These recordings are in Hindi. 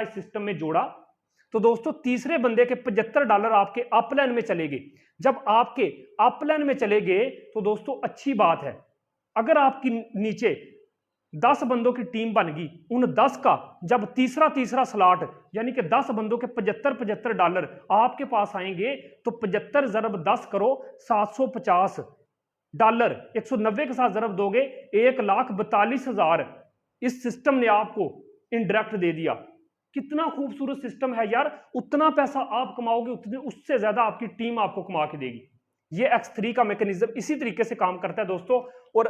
इस सिस्टम में जोड़ा तो दोस्तों तीसरे बंदे के $75 आपके अपलाइन में चले गए। जब आपके अपलाइन में चले गए तो दोस्तों अच्छी बात है। अगर आपकी नीचे 10 बंदों की टीम बन गई, उन 10 का जब तीसरा स्लॉट यानी कि 10 बंदों के $75 आपके पास आएंगे तो 75 × 10 करो $750, 190 के साथ जरब दोगे 1,42,000 इस सिस्टम ने आपको इनडायरेक्ट दे दिया। कितना खूबसूरत सिस्टम है यार। उतना पैसा आप कमाओगे उतने उससे ज्यादा आपकी टीम आपको कमा के देगी। ये X3 का मैकेनिज्म इसी तरीके से काम करता है दोस्तों। और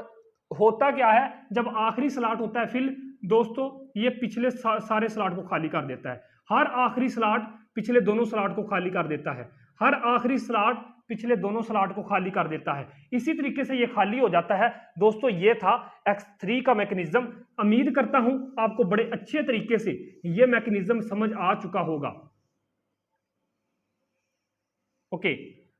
होता क्या है, जब आखिरी स्लॉट होता है फिर दोस्तों ये पिछले सारे स्लॉट को खाली कर देता है। हर आखिरी स्लॉट पिछले दोनों स्लॉट को खाली कर देता है। हर आखिरी स्लॉट पिछले दोनों स्लॉट को खाली कर देता है। इसी तरीके से ये खाली हो जाता है दोस्तों। ये था X3 का मैकेनिज्म। उम्मीद करता हूं आपको बड़े अच्छे तरीके से ये मैकेनिज्म समझ आ चुका होगा। ओके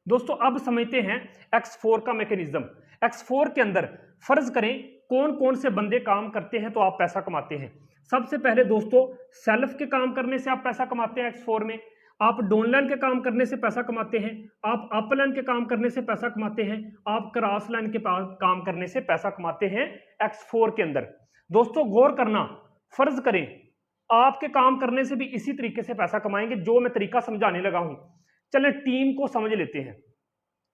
दोस्तों, अब समझते हैं X4 का मैकेनिज्म। X4 के अंदर फर्ज करें कौन कौन से बंदे काम करते हैं तो आप पैसा कमाते हैं। सबसे पहले दोस्तों सेल्फ के काम करने से आप पैसा कमाते हैं X4 में। आप डाउनलाइन के काम करने से पैसा कमाते हैं। आप अपलाइन के काम करने से पैसा कमाते हैं। आप क्रॉस लाइन के काम करने से पैसा कमाते हैं X4 के अंदर। दोस्तों गौर करना, फर्ज करें आपके काम करने से भी इसी तरीके से पैसा कमाएंगे जो मैं तरीका समझाने लगा हूं। चलें टीम को समझ लेते हैं।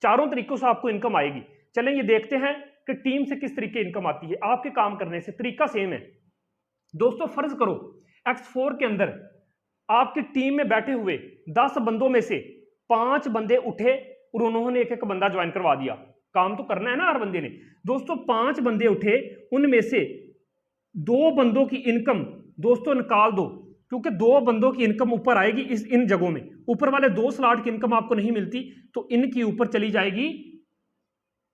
चारों तरीकों से आपको इनकम आएगी। चलें ये देखते हैं कि टीम से किस तरीके इनकम आती है। आपके काम करने से तरीका सेम है दोस्तों। फर्ज करो X4 के अंदर आपकी टीम में बैठे हुए 10 बंदों में से 5 बंदे उठे और उन्होंने एक एक बंदा ज्वाइन करवा दिया। काम तो करना है ना हर बंदे ने। दोस्तों 5 बंदे उठे, उनमें से 2 बंदों की इनकम दोस्तों निकाल दो, क्योंकि 2 बंदों की इनकम ऊपर आएगी इन जगहों में। ऊपर वाले 2 स्लॉट की इनकम आपको नहीं मिलती तो इनकी ऊपर चली जाएगी।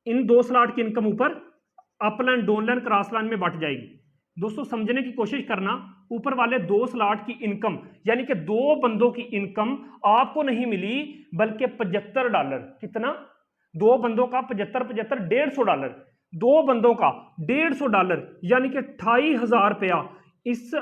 इन 2 स्लॉट की इनकम ऊपर अपलाइन डाउनलाइन क्रॉस लाइन में बट जाएगी। दोस्तों समझने की कोशिश करना, ऊपर वाले 2 स्लॉट की इनकम यानी कि 2 बंदों की इनकम आपको नहीं मिली बल्कि $75। कितना? 2 बंदों का 75 $150। 2 बंदों का $150 यानी कि 28,000 रुपया इस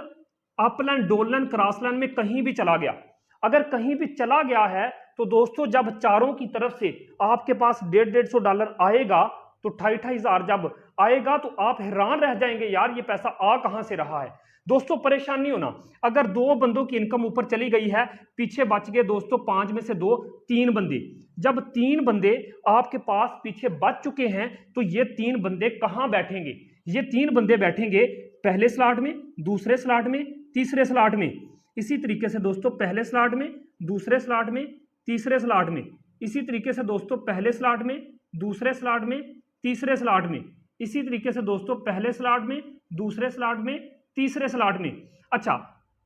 अपलाइन डाउनलाइन क्रॉस लाइन में कहीं भी चला गया। अगर कहीं भी चला गया है तो दोस्तों जब चारों की तरफ से आपके पास $150 आएगा तो 28,000 जब आएगा तो आप हैरान रह जाएंगे, यार ये पैसा आ कहां से रहा है। दोस्तों परेशान नहीं होना। अगर 2 बंदों की इनकम ऊपर चली गई है, पीछे बच गए दोस्तों 5 में से 2, 3 बंदे। जब 3 बंदे आपके पास पीछे बच चुके हैं तो ये 3 बंदे कहां बैठेंगे? ये 3 बंदे बैठेंगे पहले स्लॉट में, दूसरे स्लॉट में, तीसरे स्लॉट में। इसी तरीके से दोस्तों पहले स्लॉट में, दूसरे स्लॉट में, तीसरे स्लॉट में। इसी तरीके से दोस्तों पहले स्लॉट में, दूसरे स्लॉट में, तीसरे स्लॉट में। इसी तरीके से दोस्तों पहले स्लॉट में, दूसरे स्लॉट में, तीसरे स्लॉट में। अच्छा,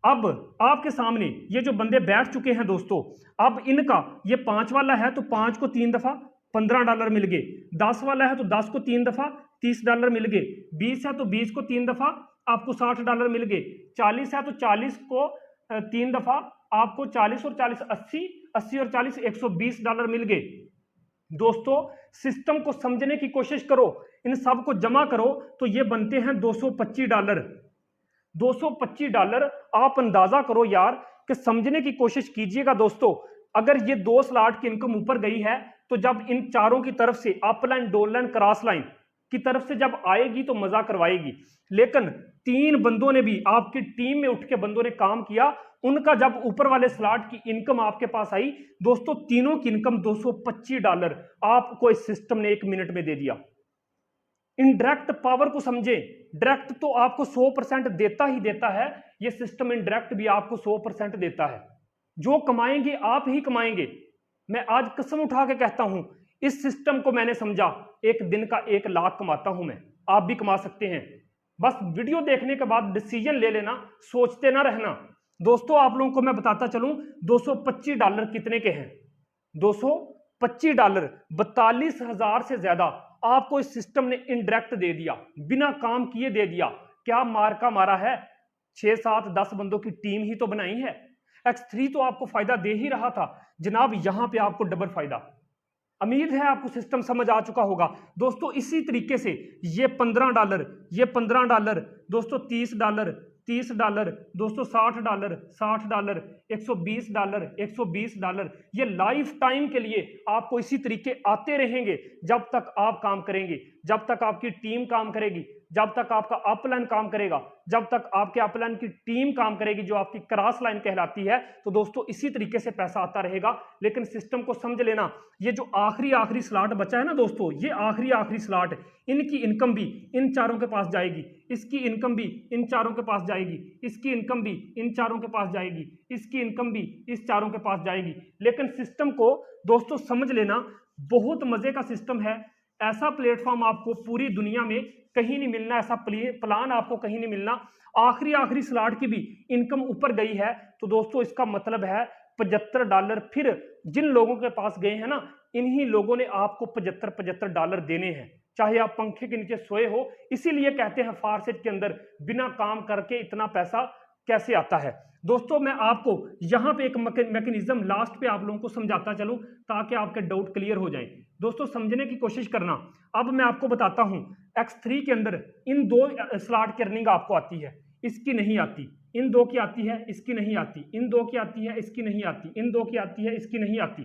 अब आपके सामने ये जो बंदे बैठ चुके हैं दोस्तों, अब इनका ये 5 वाला है तो 5 को 3 दफा $15 मिल गए। 10 वाला है तो 10 को 3 दफा $30 मिल गए। 20 है तो 20 को 3 दफा आपको $60 मिल गए। 40 है तो 40 को 3 दफा आपको 40 और 40 80, 80 और 40 $120 मिल गए। दोस्तों सिस्टम को समझने की कोशिश करो, इन सब को जमा करो तो ये बनते हैं $225। $225 आप अंदाजा करो यार कि समझने की कोशिश कीजिएगा दोस्तों। अगर ये 2 स्लॉट की इनकम ऊपर गई है तो जब इन चारों की तरफ से अपलाइन डाउनलाइन क्रॉस लाइन की तरफ से जब आएगी तो मजा करवाएगी। लेकिन 3 बंदों ने भी आपकी टीम में उठ के बंदों ने काम किया, उनका जब ऊपर वाले स्लॉट की इनकम आपके पास आई दोस्तों, तीनों की इनकम $225 आपको इस सिस्टम ने 1 मिनट में दे दिया। इनडायरेक्ट पावर को समझे, डायरेक्ट तो आपको 100% देता ही देता है, यह सिस्टम इनडायरेक्ट भी आपको 100% देता है। जो कमाएंगे आप ही कमाएंगे। मैं आज कसम उठा के कहता हूं, इस सिस्टम को मैंने समझा, एक दिन का 1 लाख कमाता हूं मैं, आप भी कमा सकते हैं। बस वीडियो देखने के बाद डिसीजन ले लेना, सोचते ना रहना। दोस्तों आप लोगों को मैं बताता चलूं $225 कितने के हैं। $225 42,000 से ज्यादा आपको इस सिस्टम ने इनडायरेक्ट दे दिया, बिना काम किए दे दिया। क्या मार का मारा है, 6, 7, 10 बंदों की टीम ही तो बनाई है। X3 तो आपको फायदा दे ही रहा था जनाब, यहां पे आपको डबल फायदा। उम्मीद है आपको सिस्टम समझ आ चुका होगा दोस्तों। इसी तरीके से ये $15, ये $15 दोस्तों, $30, $30 दोस्तों, $60 $60, $120 $120। ये लाइफ टाइम के लिए आपको इसी तरीके आते रहेंगे जब तक आप काम करेंगे, जब तक आपकी टीम काम करेगी, जब तक आपका अपलाइन काम करेगा, जब तक आपके अपलाइन की टीम काम करेगी जो आपकी क्रॉस लाइन कहलाती है। तो दोस्तों इसी तरीके से पैसा आता रहेगा। लेकिन सिस्टम को समझ लेना, ये जो आखिरी स्लॉट बचा है ना दोस्तों, ये आखिरी स्लॉट, इनकी इनकम भी इन चारों के पास जाएगी, इसकी इनकम भी इन चारों के पास जाएगी, इसकी इनकम भी इन चारों के पास जाएगी, इसकी इनकम भी इस चारों के पास जाएगी। लेकिन सिस्टम को दोस्तों समझ लेना, बहुत मजे का सिस्टम है। ऐसा प्लेटफॉर्म आपको पूरी दुनिया में कहीं नहीं मिलना, ऐसा प्लान आपको कहीं नहीं मिलना। आखिरी स्लॉट की भी इनकम ऊपर गई है तो दोस्तों इसका मतलब है $75। फिर जिन लोगों के पास गए हैं ना, इन्हीं लोगों ने आपको $75 देने हैं, चाहे आप पंखे के नीचे सोए हो। इसीलिए कहते हैं फारसेज के अंदर बिना काम करके इतना पैसा कैसे आता है। दोस्तों मैं आपको यहां पे एक मैकेनिज्म लास्ट पे आप लोगों को समझाता चलूं ताकि आपके डाउट क्लियर हो जाएं। दोस्तों समझने की कोशिश करना। अब मैं आपको बताता हूं X3 के अंदर इन 2 स्लॉट की अर्निंग आपको आती है, इसकी नहीं आती। इन 2 की आती है, इसकी नहीं आती। इन 2 की आती है, इसकी नहीं आती। इन 2 की आती है, इसकी नहीं आती।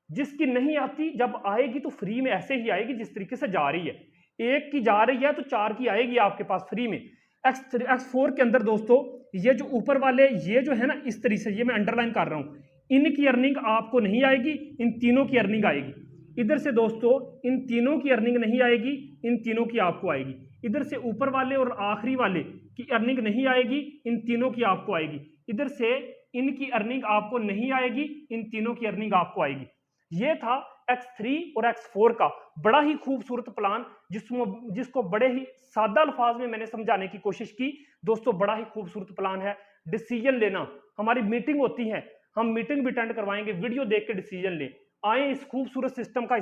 जिसकी नहीं आती जब आएगी तो फ्री में ऐसे ही आएगी जिस तरीके से जा रही है। एक की जा रही है तो 4 की आएगी आपके पास फ्री में। X4 के अंदर दोस्तों ये जो ऊपर वाले ये जो है ना, इस तरीके से, ये मैं अंडरलाइन कर रहा हूं, इनकी अर्निंग आपको नहीं आएगी, इन तीनों की अर्निंग आएगी। इधर से दोस्तों इन तीनों की अर्निंग नहीं आएगी, इन तीनों की आपको आएगी। इधर से ऊपर वाले और आखिरी वाले की अर्निंग नहीं आएगी, इन तीनों की आपको आएगी। इधर से इनकी अर्निंग आपको नहीं आएगी, इन तीनों की अर्निंग आपको आएगी। ये था X3 और X4 का बड़ा ही खूबसूरत प्लान, जिसको बड़े ही सादा अल्फाज में मैंने समझाने की कोशिश की। दोस्तों बड़ा ही खूबसूरत प्लान है। डिसीजन लेना, हमारी मीटिंग होती है, हम मीटिंग भी अटेंड करवाएंगे, वीडियो देख के डिसीजन लें। आए इस खूबसूरत सिस्टम का